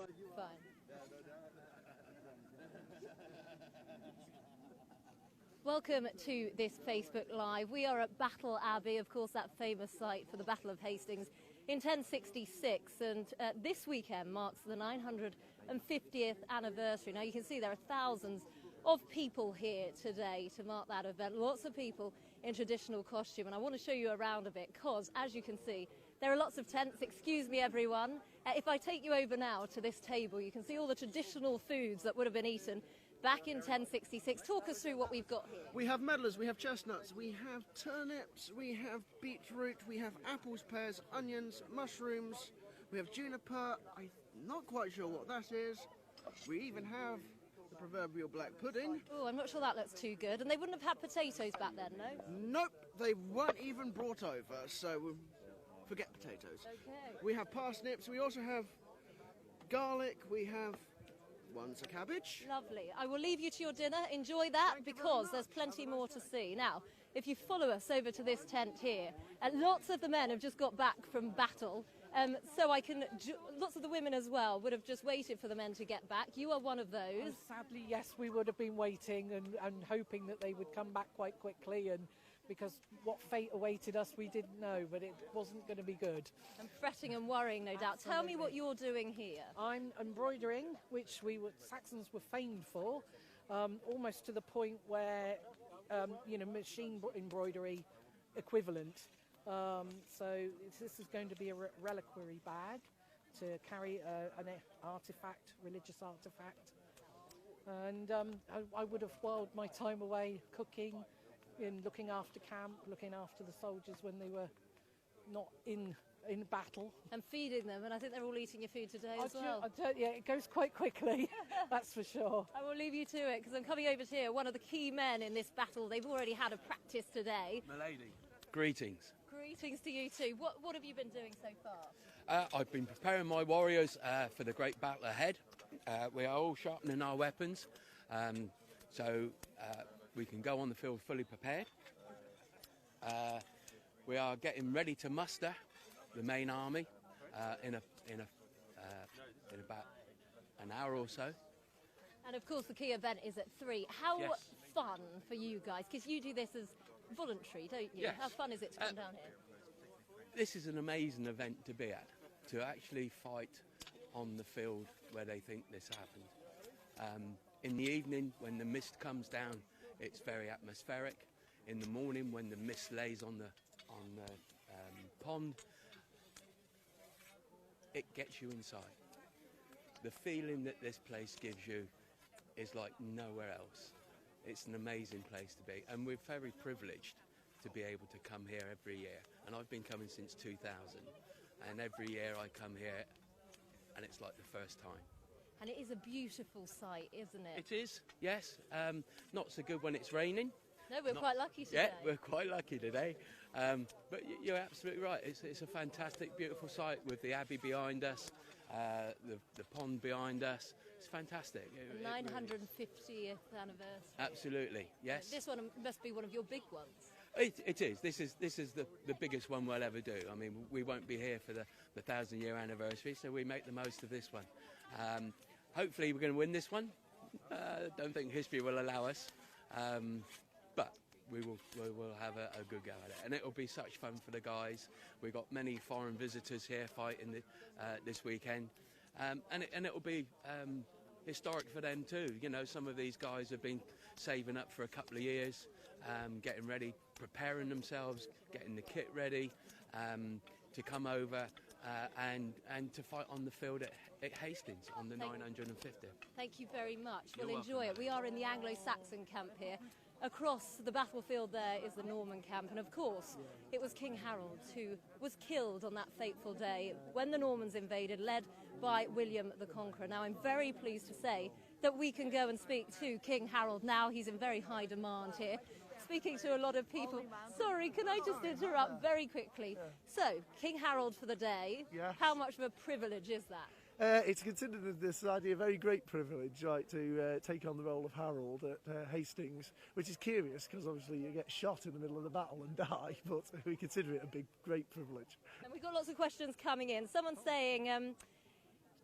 Fine. Welcome to this Facebook Live. We are at Battle Abbey, of course, that famous site for the Battle of Hastings in 1066, and this weekend marks the 950th anniversary. Now you can see there are thousands of people here today to mark that event. Lots of people in traditional costume, and I want to show you around a bit because, as you can see, there are lots of tents. Excuse me, everyone. If I take you over now to this table, you can see all the traditional foods that would have been eaten back in 1066. Talk us through what we've got here. We have medlars, we have chestnuts, we have turnips, we have beetroot, we have apples, pears, onions, mushrooms, we have juniper. I'm not quite sure what that is. We even have the proverbial black pudding. Oh, I'm not sure that looks too good. And they wouldn't have had potatoes back then, no? Nope, they weren't even brought over, so forget potatoes. Okay. We have parsnips, we also have garlic, we have one's a cabbage. Lovely. I will leave you to your dinner. Enjoy that because there's plenty more to see. Now, if you follow us over to this tent here, lots of the men have just got back from battle. So lots of the women as well would have just waited for the men to get back. You are one of those. Sadly, yes, we would have been waiting and hoping that they would come back quite quickly, and because what fate awaited us we didn't know, but it wasn't going to be good. And fretting and worrying, no doubt. Absolutely. Tell me what you're doing here. I'm embroidering, which Saxons were famed for, almost to the point where, machine embroidery equivalent. So this is going to be a reliquary bag to carry an artifact, religious artifact. And I would have whiled my time away cooking, in looking after camp, looking after the soldiers when they were not in battle. And feeding them, and I think they're all eating your food today as well. Yeah, it goes quite quickly, that's for sure. I will leave you to it, because I'm coming over to here, one of the key men in this battle. They've already had a practice today. Milady. Greetings. Greetings to you too. What have you been doing so far? I've been preparing my warriors for the great battle ahead. We are all sharpening our weapons, so we can go on the field fully prepared. We are getting ready to muster the main army in about an hour or so. And of course the key event is at 3. How Yes. fun for you guys, because you do this as voluntary, don't you? Yes. How fun is it to come down here? This is an amazing event to be at, to actually fight on the field where they think this happened. In the evening, when the mist comes down, it's very atmospheric. In the morning, when the mist lays on the pond, it gets you inside. The feeling that this place gives you is like nowhere else. It's an amazing place to be, and we're very privileged to be able to come here every year. And I've been coming since 2000, and every year I come here and it's like the first time. And it is a beautiful sight, isn't it? It is, yes. Not so good when it's raining. No, we're quite lucky today. Yeah, we're quite lucky today. But you're absolutely right. It's a fantastic, beautiful sight with the abbey behind us, the pond behind us. It's fantastic. The 950th anniversary. Absolutely, yes. This one must be one of your big ones. It is. This is the biggest one we'll ever do. I mean, we won't be here for the 1,000-year anniversary, so we make the most of this one. Hopefully we're going to win this one. Don't think history will allow us. But we will have a good go at it, and it'll be such fun for the guys. We've got many foreign visitors here fighting this weekend, and it'll be historic for them too. You know, some of these guys have been saving up for a couple of years, getting ready, preparing themselves, getting the kit ready to come over and to fight on the field at Hastings on the 950th. Thank you very much. You're We'll enjoy welcome. it. We are in the Anglo-Saxon camp here. Across the battlefield there is the Norman camp, and of course it was King Harold who was killed on that fateful day when the Normans invaded, led by William the Conqueror. Now I'm very pleased to say that we can go and speak to King Harold now. He's in very high demand here, speaking to a lot of people. Sorry, can I just interrupt very quickly? So, King Harold for the day, Yes. How much of a privilege is that? It's considered in this society a very great privilege, right, to take on the role of Harold at Hastings, which is curious because obviously you get shot in the middle of the battle and die, but we consider it a great privilege. And we've got lots of questions coming in. Someone's saying,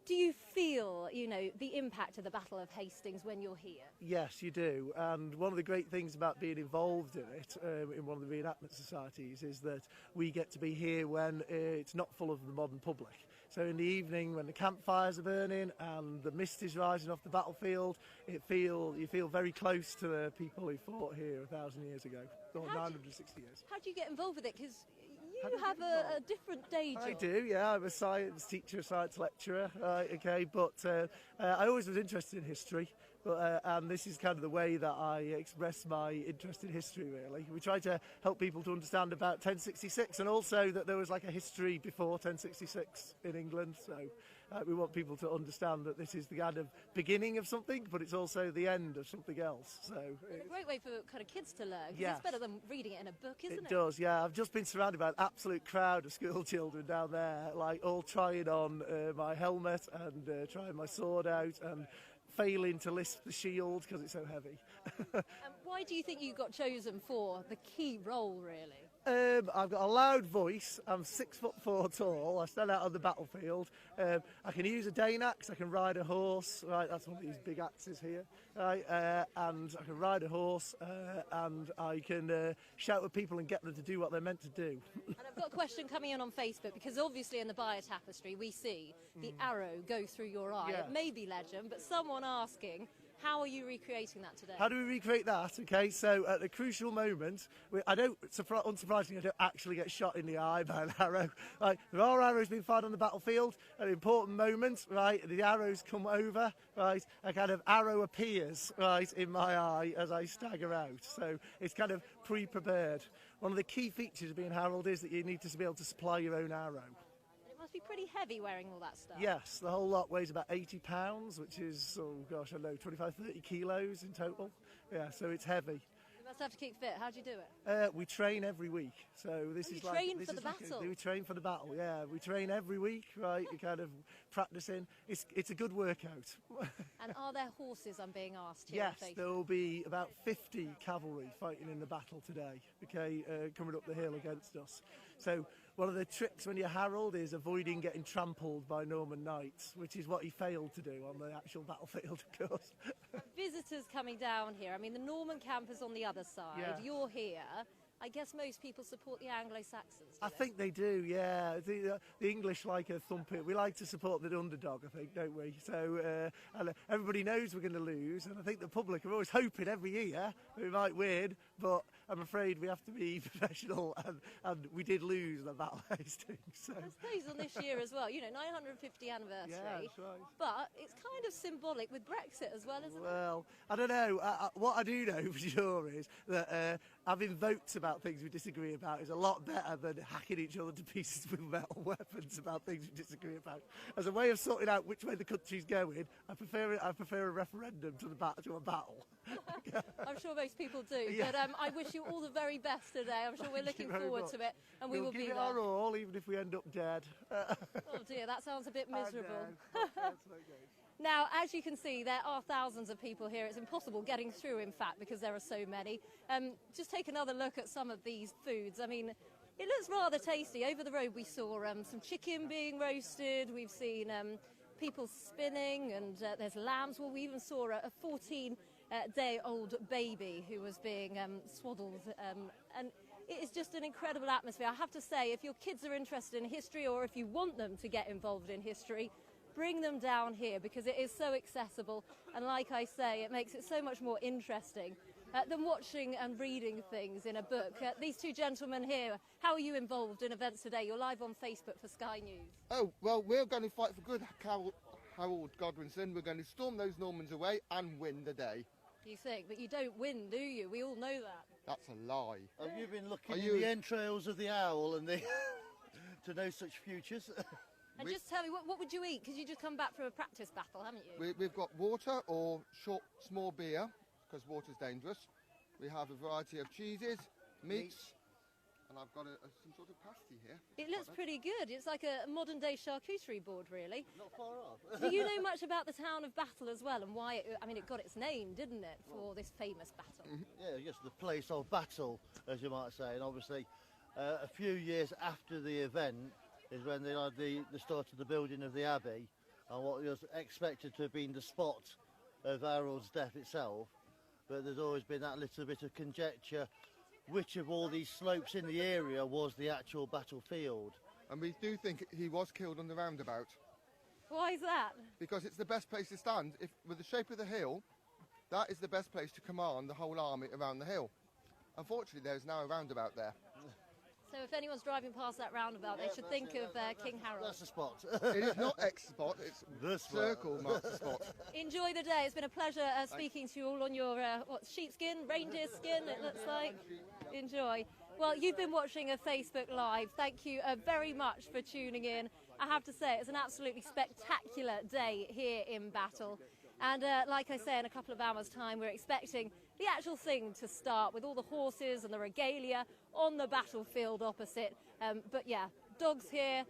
Do you feel, you know, the impact of the Battle of Hastings when you're here? Yes, you do. And one of the great things about being involved in it, in one of the reenactment societies, is that we get to be here when it's not full of the modern public. So in the evening, when the campfires are burning and the mist is rising off the battlefield, you feel very close to the people who fought here 1,000 years ago, or 960 years. How do you get involved with it? Because you have a different day job. I do, yeah. I'm a science teacher, a science lecturer, okay, but I always was interested in history, and this is kind of the way that I express my interest in history, really. We try to help people to understand about 1066, and also that there was like a history before 1066 in England, so we want people to understand that this is the kind of beginning of something, but it's also the end of something else. So it's a great way for kind of kids to learn, 'cause yes. it's better than reading it in a book, isn't it? It does, yeah. I've just been surrounded by an absolute crowd of school children down there, like all trying on my helmet and trying my sword out and failing to lift the shield because it's so heavy. Why do you think you got chosen for the key role, really? I've got a loud voice. I'm 6'4" tall. I stand out on the battlefield. I can use a Dane axe. I can ride a horse. Right, that's one of these big axes here. Right, and I can ride a horse, and I can shout at people and get them to do what they're meant to do. And I've got a question coming in on Facebook, because obviously in the Bayer tapestry we see the arrow go through your eye. Yes. It may be legend, but someone asking, how are you recreating that today? How do we recreate that? Okay, so at a crucial moment, unsurprisingly, I don't actually get shot in the eye by an arrow. Right, there are arrows being fired on the battlefield. At an important moment, right, the arrows come over. Right, a kind of arrow appears right in my eye as I stagger out. So it's kind of pre-prepared. One of the key features of being herald is that you need to be able to supply your own arrow. It must be pretty heavy wearing all that stuff. Yes, the whole lot weighs about 80 pounds, which is, oh gosh, I don't know, 25, 30 kilos in total. Yeah, so it's heavy. You must have to keep fit. How do you do it? We train every week. So this is like... train for the battle? We train for the battle, yeah. We train every week, right? You're kind of practicing. It's a good workout. And are there horses, I'm being asked here? Yes, there will be about 50 cavalry fighting in the battle today, okay, coming up the hill against us. So one of the tricks when you're herald is avoiding getting trampled by Norman knights, which is what he failed to do on the actual battlefield, of course. Visitors coming down here, I mean, the Norman camp is on the other side. Yeah. You're here. I guess most people support the Anglo-Saxons. I think they do, yeah. The English like a thumping. We like to support the underdog, I think, don't we? So and everybody knows we're going to lose, and I think the public are always hoping every year we might win, but I'm afraid we have to be professional, and we did lose the Battle of Hastings. So. I suppose on this year as well, you know, 950 anniversary. Yeah, that's right. But it's kind of symbolic with Brexit as well, isn't it? Well, I don't know. What I do know for sure is that having votes about things we disagree about is a lot better than hacking each other to pieces with metal weapons about things we disagree about. As a way of sorting out which way the country's going, I prefer a referendum to a battle. I'm sure most people do. Yeah. But I wish you all the very best today. I'm sure we're looking forward to it, and we will give be it there. our all, even if we end up dead. Oh dear, that sounds a bit miserable. I know, that's no good. Now, as you can see, there are thousands of people here. It's impossible getting through, in fact, because there are so many. Just take another look at some of these foods. I mean, it looks rather tasty. Over the road, we saw some chicken being roasted. We've seen people spinning, and there's lambs. Well, we even saw a 14-day-old baby who was being swaddled. And it is just an incredible atmosphere. I have to say, if your kids are interested in history, or if you want them to get involved in history, bring them down here, because it is so accessible, and like I say, it makes it so much more interesting than watching and reading things in a book. These two gentlemen here, how are you involved in events today? You're live on Facebook for Sky News. Oh, well, we're going to fight for good, Harold Godwinson. We're going to storm those Normans away and win the day. You think, but you don't win, do you? We all know that. That's a lie. Have you been looking in the entrails of the owl and to know such futures? And just tell me, what would you eat? Because you just come back from a practice battle, haven't you? We've got water or small beer, because water's dangerous. We have a variety of cheeses, meats, and I've got some sort of pasty here. It looks pretty good. It's like a modern-day charcuterie board, really. Not far off. Do you know much about the town of Battle as well, and why it got its name, didn't it, for this famous battle? Yeah, just the place of battle, as you might say, and obviously a few years after the event is when they had the start of the building of the abbey, and what was expected to have been the spot of Harold's death itself, but there's always been that little bit of conjecture which of all these slopes in the area was the actual battlefield. And we do think he was killed on the roundabout. Why is that? Because it's the best place to stand. With the shape of the hill, that is the best place to command the whole army around the hill. Unfortunately, there's now a roundabout there. So if anyone's driving past that roundabout, they should think of King Harold. That's the spot. It is not X spot, it's The spot. circle marks the spot. Enjoy the day. It's been a pleasure speaking to you all on your sheepskin, reindeer skin, it looks like. Enjoy. Well, you've been watching a Facebook Live. Thank you very much for tuning in. I have to say, it's an absolutely spectacular day here in Battle. And like I say, in a couple of hours' time, we're expecting the actual thing to start with all the horses and the regalia on the battlefield opposite. But yeah, dogs here,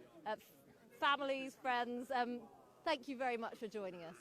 families, friends. Thank you very much for joining us.